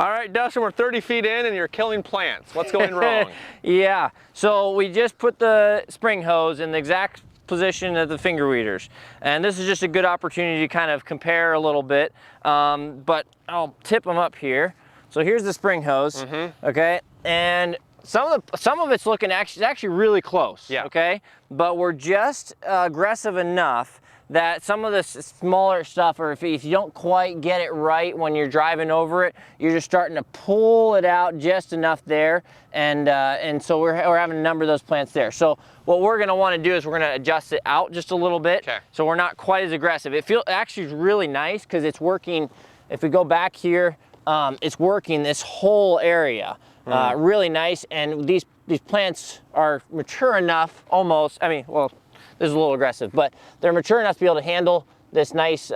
All right, Dustin, we're 30 feet in and you're killing plants. What's going wrong? Yeah, so we just put the spring hose in the exact position of the finger weeders. And this is just a good opportunity to kind of compare a little bit. But I'll tip them up here. So here's the spring hose, okay? And some of it's looking actually really close, okay? But we're just aggressive enough that some of this smaller stuff, or if you don't quite get it right when you're driving over it, you're just starting to pull it out just enough there, and so we're having a number of those plants there. So what we're gonna wanna do is we're gonna adjust it out just a little bit, so we're not quite as aggressive. It actually is really nice because it's working. If we go back here, it's working this whole area. Really nice, and these plants are mature enough, almost, I mean, well, this is a little aggressive, but they're mature enough to be able to handle this nice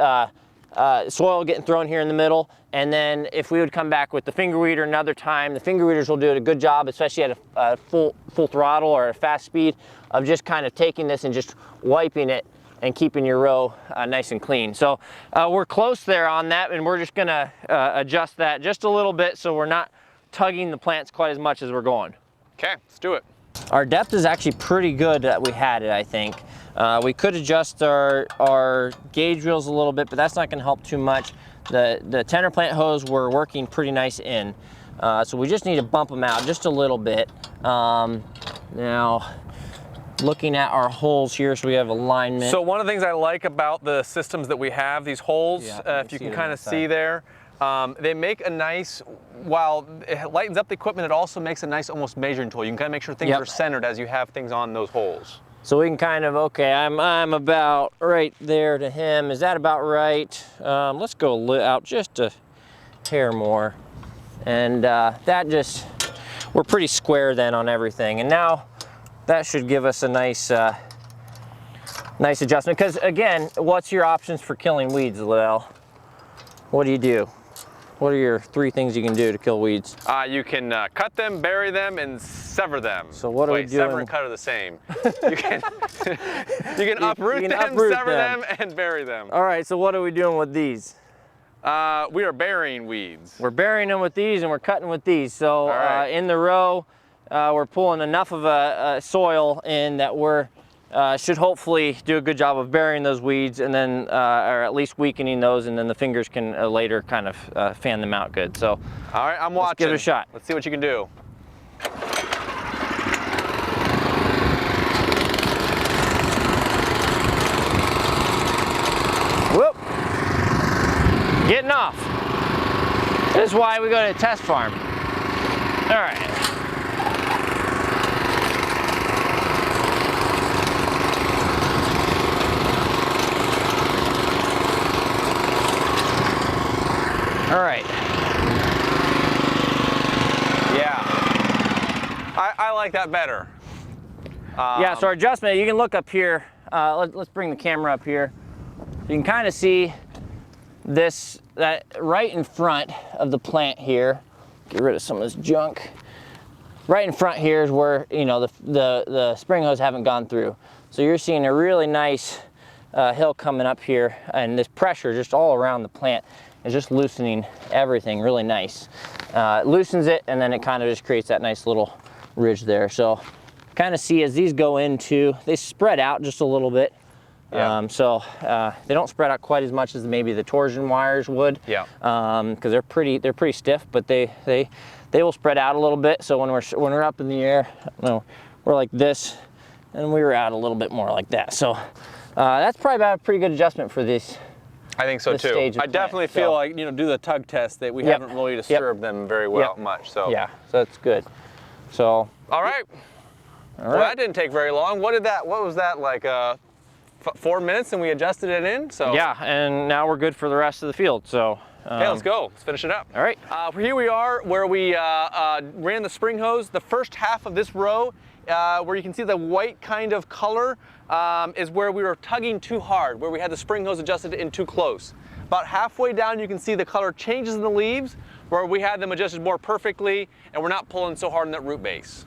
soil getting thrown here in the middle. And then if we would come back with the finger weeder another time, the finger weeders will do a good job, especially at a full throttle or a fast speed, of just kind of taking this and just wiping it and keeping your row nice and clean. So we're close there on that, and we're just gonna adjust that just a little bit so we're not tugging the plants quite as much as we're going. Okay, let's do it. Our depth is actually pretty good that we had it, I think. We could adjust our gauge reels a little bit, but that's not gonna help too much. The tender plant hose we're working pretty nice in. So we just need to bump them out just a little bit. Now, looking at our holes here, so we have alignment. So one of the things I like about the systems that we have, these holes, if you can kind of see there, they make a nice, while it lightens up the equipment, it also makes a nice almost measuring tool. You can kind of make sure things are centered as you have things on those holes. So we can kind of, okay, I'm about right there to him. Is that about right? Let's go out just a hair more. And that just, we're pretty square then on everything. And now that should give us a nice, nice adjustment. Because again, what's your options for killing weeds, Lydell? What do you do? What are your 3 things you can do to kill weeds? You can cut them, bury them, and sever them. So what are we doing? Sever and cut are the same. You can, uproot them, sever them, and bury them. All right, so what are we doing with these? We are burying weeds. We're burying them with these, and we're cutting with these. So in the row, we're pulling enough of a soil in that we're should hopefully do a good job of burying those weeds, and then or at least weakening those, and then the fingers can later kind of fan them out good. So all right, I'm watching. Let's give it a shot. Let's see what you can do. Whoop! Getting off. This is why we go to a test farm. All right. All right. Yeah. I like that better. Yeah, so our adjustment, you can look up here. Let's bring the camera up here. You can kind of see this, that right in front of the plant here. Get rid of some of this junk. Right in front here is where, you know, the spring hose haven't gone through. So you're seeing a really nice hill coming up here, and this pressure just all around the plant is just loosening everything really nice. It loosens it, and then it kind of just creates that nice little ridge there. So kind of see as these go into, they spread out just a little bit. So they don't spread out quite as much as maybe the torsion wires would. Because they're pretty stiff, but they will spread out a little bit. So when we're up in the air, you know, we're like this, and we were out a little bit more like that. So that's probably about a pretty good adjustment for this. I think so too. I definitely feel like, you know, do the tug test, that we haven't really disturbed them very well much. So yeah, so that's good. So all right. Well, that didn't take very long. What was that like? 4 minutes, and we adjusted it in. So yeah, and now we're good for the rest of the field. So okay, let's go. Let's finish it up. All right. Here we are where we ran the spring hose. The first half of this row, where you can see the white kind of color, is where we were tugging too hard, where we had the spring hose adjusted in too close. About halfway down, you can see the color changes in the leaves, where we had them adjusted more perfectly, and we're not pulling so hard in that root base.